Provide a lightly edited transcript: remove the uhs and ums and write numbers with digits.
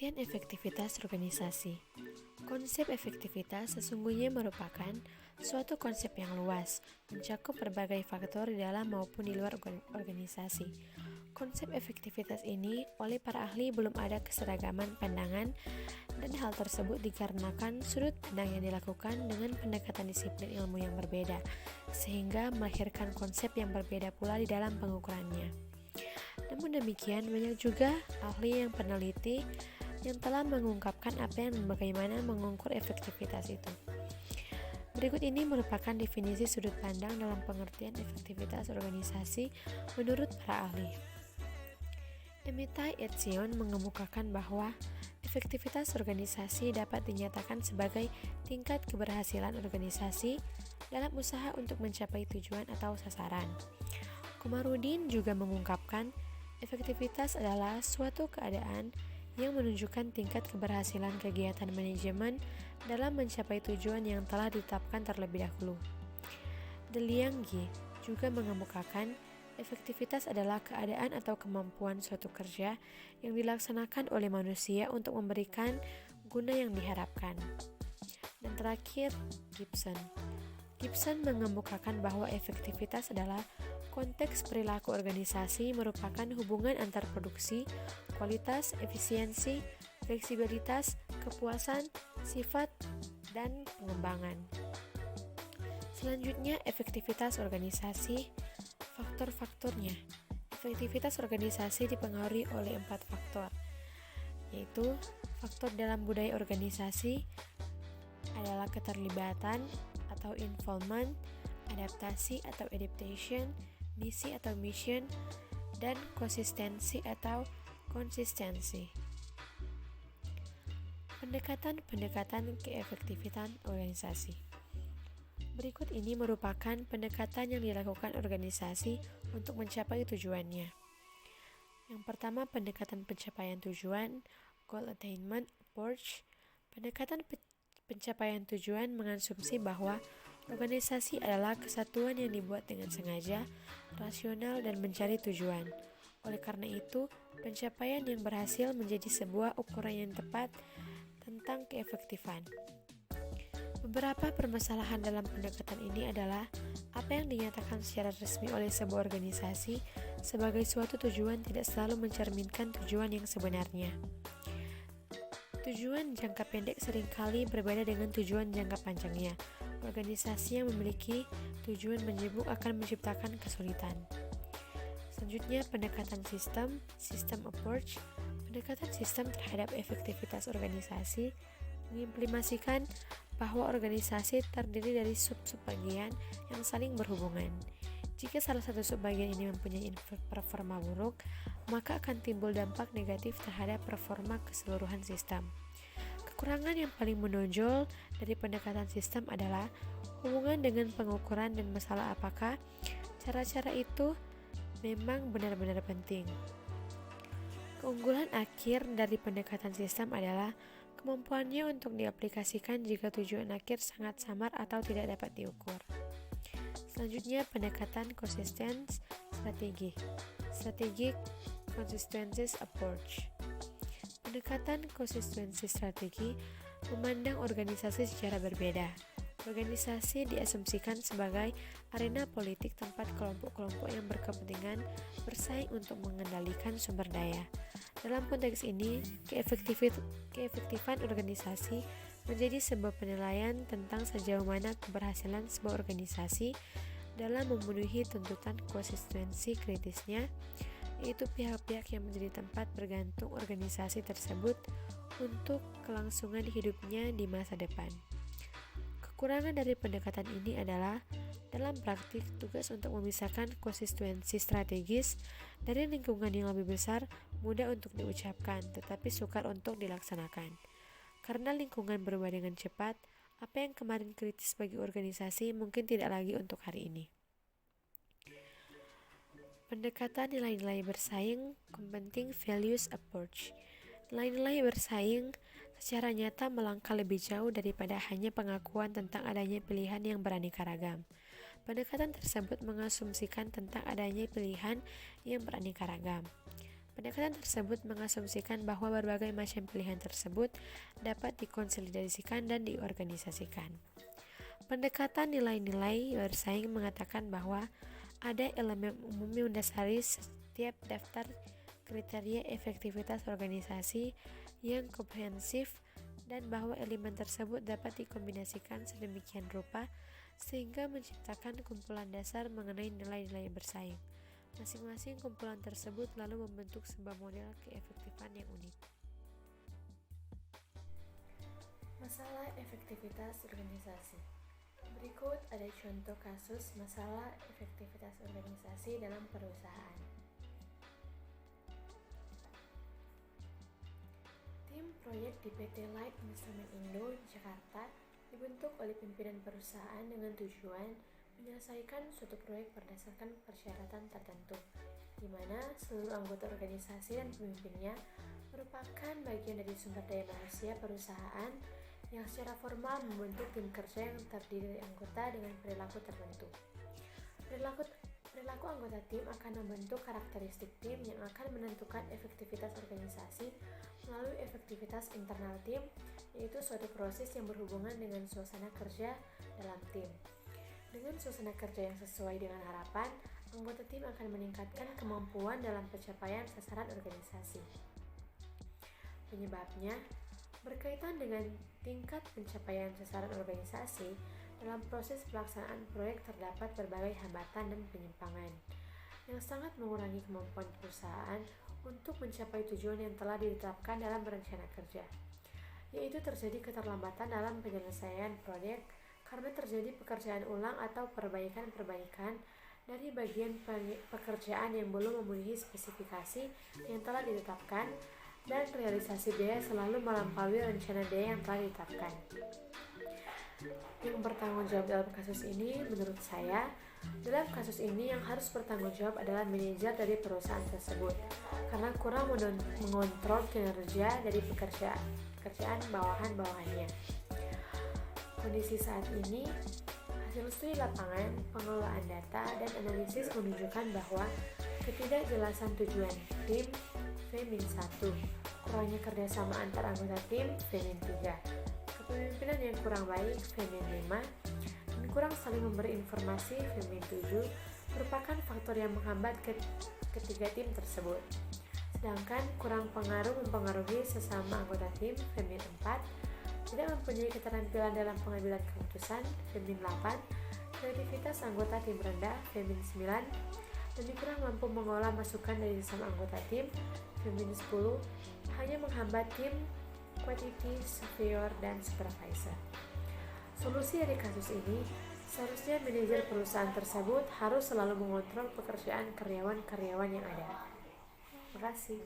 Pengertian efektivitas organisasi. Konsep efektivitas sesungguhnya merupakan suatu konsep yang luas, mencakup berbagai faktor di dalam maupun di luar organisasi. Konsep efektivitas ini oleh para ahli belum ada keseragaman pandangan, dan hal tersebut dikarenakan sudut pandang yang dilakukan dengan pendekatan disiplin ilmu yang berbeda, sehingga melahirkan konsep yang berbeda pula di dalam pengukurannya. Namun demikian, banyak juga ahli yang peneliti yang telah mengungkapkan apa yang dan bagaimana mengukur efektivitas itu. Berikut ini merupakan definisi sudut pandang dalam pengertian efektivitas organisasi menurut para ahli. Amitai et Sion mengemukakan bahwa efektivitas organisasi dapat dinyatakan sebagai tingkat keberhasilan organisasi dalam usaha untuk mencapai tujuan atau sasaran. Komarudin juga mengungkapkan efektivitas adalah suatu keadaan yang menunjukkan tingkat keberhasilan kegiatan manajemen dalam mencapai tujuan yang telah ditetapkan terlebih dahulu. De Liangge juga mengemukakan efektivitas adalah keadaan atau kemampuan suatu kerja yang dilaksanakan oleh manusia untuk memberikan guna yang diharapkan. Dan terakhir, Gibson mengemukakan bahwa efektivitas adalah konteks perilaku organisasi merupakan hubungan antar produksi, kualitas, efisiensi, fleksibilitas, kepuasan, sifat, dan pengembangan. Selanjutnya, efektivitas organisasi, faktor-faktornya. Efektivitas organisasi dipengaruhi oleh 4 faktor, yaitu faktor dalam budaya organisasi adalah keterlibatan atau involvement, adaptasi atau adaptation, misi atau mission, dan konsistensi atau konsistensi. Pendekatan keefektifan organisasi. Berikut ini merupakan pendekatan yang dilakukan organisasi untuk mencapai tujuannya. Yang pertama, pendekatan pencapaian tujuan, goal attainment approach. Pendekatan pencapaian tujuan mengasumsi bahwa organisasi adalah kesatuan yang dibuat dengan sengaja, rasional, dan mencari tujuan. Oleh karena itu, pencapaian yang berhasil menjadi sebuah ukuran yang tepat tentang keefektifan. Beberapa permasalahan dalam pendekatan ini adalah apa yang dinyatakan secara resmi oleh sebuah organisasi sebagai suatu tujuan tidak selalu mencerminkan tujuan yang sebenarnya. Tujuan jangka pendek seringkali berbeda dengan tujuan jangka panjangnya. Organisasi yang memiliki tujuan menjebuk akan menciptakan kesulitan. Selanjutnya, pendekatan system approach. Pendekatan sistem terhadap efektivitas organisasi mengimplementasikan bahwa organisasi terdiri dari sub-sub bagian yang saling berhubungan. Jika salah satu subbagian ini mempunyai performa buruk, maka akan timbul dampak negatif terhadap performa keseluruhan sistem. Kekurangan yang paling menonjol dari pendekatan sistem adalah hubungan dengan pengukuran dan masalah apakah cara-cara itu memang benar-benar penting. Keunggulan akhir dari pendekatan sistem adalah kemampuannya untuk diaplikasikan jika tujuan akhir sangat samar atau tidak dapat diukur. Selanjutnya, pendekatan konsisten strategi. Strategic consistency approach. Pendekatan konsistensi strategi memandang organisasi secara berbeda. Organisasi diasumsikan sebagai arena politik tempat kelompok-kelompok yang berkepentingan bersaing untuk mengendalikan sumber daya. Dalam konteks ini, keefektifan organisasi menjadi sebuah penilaian tentang sejauh mana keberhasilan sebuah organisasi dalam memenuhi tuntutan konsistensi kritisnya, yaitu pihak-pihak yang menjadi tempat bergantung organisasi tersebut untuk kelangsungan hidupnya di masa depan. Kekurangan dari pendekatan ini adalah dalam praktik tugas untuk memisahkan konsistensi strategis dari lingkungan yang lebih besar mudah untuk diucapkan tetapi sukar untuk dilaksanakan. Karena lingkungan berubah dengan cepat, apa yang kemarin kritis bagi organisasi mungkin tidak lagi untuk hari ini. Pendekatan nilai-nilai bersaing, competing values approach. Nilai-nilai bersaing secara nyata melangkah lebih jauh daripada hanya pengakuan tentang adanya pilihan yang beraneka ragam. Pendekatan tersebut mengasumsikan tentang adanya pilihan yang beraneka ragam. Pendekatan tersebut mengasumsikan bahwa berbagai macam pilihan tersebut dapat dikonsolidasikan dan diorganisasikan. Pendekatan nilai-nilai bersaing mengatakan bahwa ada elemen umum yang mendasari setiap daftar kriteria efektivitas organisasi yang komprehensif dan bahwa elemen tersebut dapat dikombinasikan sedemikian rupa sehingga menciptakan kumpulan dasar mengenai nilai-nilai bersaing. Masing-masing kumpulan tersebut lalu membentuk sebuah model keefektifan yang unik. Masalah efektivitas organisasi. Berikut ada contoh kasus masalah efektivitas organisasi dalam perusahaan. Tim proyek di PT Light Instrument Indo, Jakarta dibentuk oleh pimpinan perusahaan dengan tujuan menyelesaikan suatu proyek berdasarkan persyaratan tertentu, di mana seluruh anggota organisasi dan pemimpinnya merupakan bagian dari sumber daya manusia perusahaan yang secara formal membentuk tim kerja yang terdiri dari anggota dengan perilaku tertentu. Perilaku anggota tim akan membentuk karakteristik tim yang akan menentukan efektivitas organisasi melalui efektivitas internal tim, yaitu suatu proses yang berhubungan dengan suasana kerja dalam tim. Dengan suasana kerja yang sesuai dengan harapan, anggota tim akan meningkatkan kemampuan dalam pencapaian sasaran organisasi. Penyebabnya berkaitan dengan tingkat pencapaian sasaran organisasi. Dalam proses pelaksanaan proyek terdapat berbagai hambatan dan penyimpangan yang sangat mengurangi kemampuan perusahaan untuk mencapai tujuan yang telah ditetapkan dalam rencana kerja, yaitu terjadi keterlambatan dalam penyelesaian proyek karena terjadi pekerjaan ulang atau perbaikan-perbaikan dari bagian pekerjaan yang belum memenuhi spesifikasi yang telah ditetapkan, dan realisasi biaya selalu melampaui rencana biaya yang telah ditetapkan. Yang bertanggung jawab dalam kasus ini, menurut saya, dalam kasus ini yang harus bertanggung jawab adalah manajer dari perusahaan tersebut, karena kurang mengontrol kinerja dari pekerjaan bawahan-bawahannya. Kondisi saat ini, hasil studi lapangan, pengelolaan data, dan analisis menunjukkan bahwa ketidakjelasan tujuan tim V-1, kurangnya kerjasama antar anggota tim V-3, kepemimpinan yang kurang baik V-5, dan kurang saling memberi informasi V-7 merupakan faktor yang menghambat ketiga tim tersebut. Sedangkan kurang pengaruh mempengaruhi sesama anggota tim V-4, tidak mempunyai keterampilan dalam pengambilan keputusan V-8, kreativitas anggota tim rendah V-9, dan kurang mampu mengolah masukan dari sesama anggota tim V-10 hanya menghambat tim quality surveyor dan supervisor. Solusi dari kasus ini, seharusnya manajer perusahaan tersebut harus selalu mengontrol pekerjaan karyawan-karyawan yang ada. Terima kasih.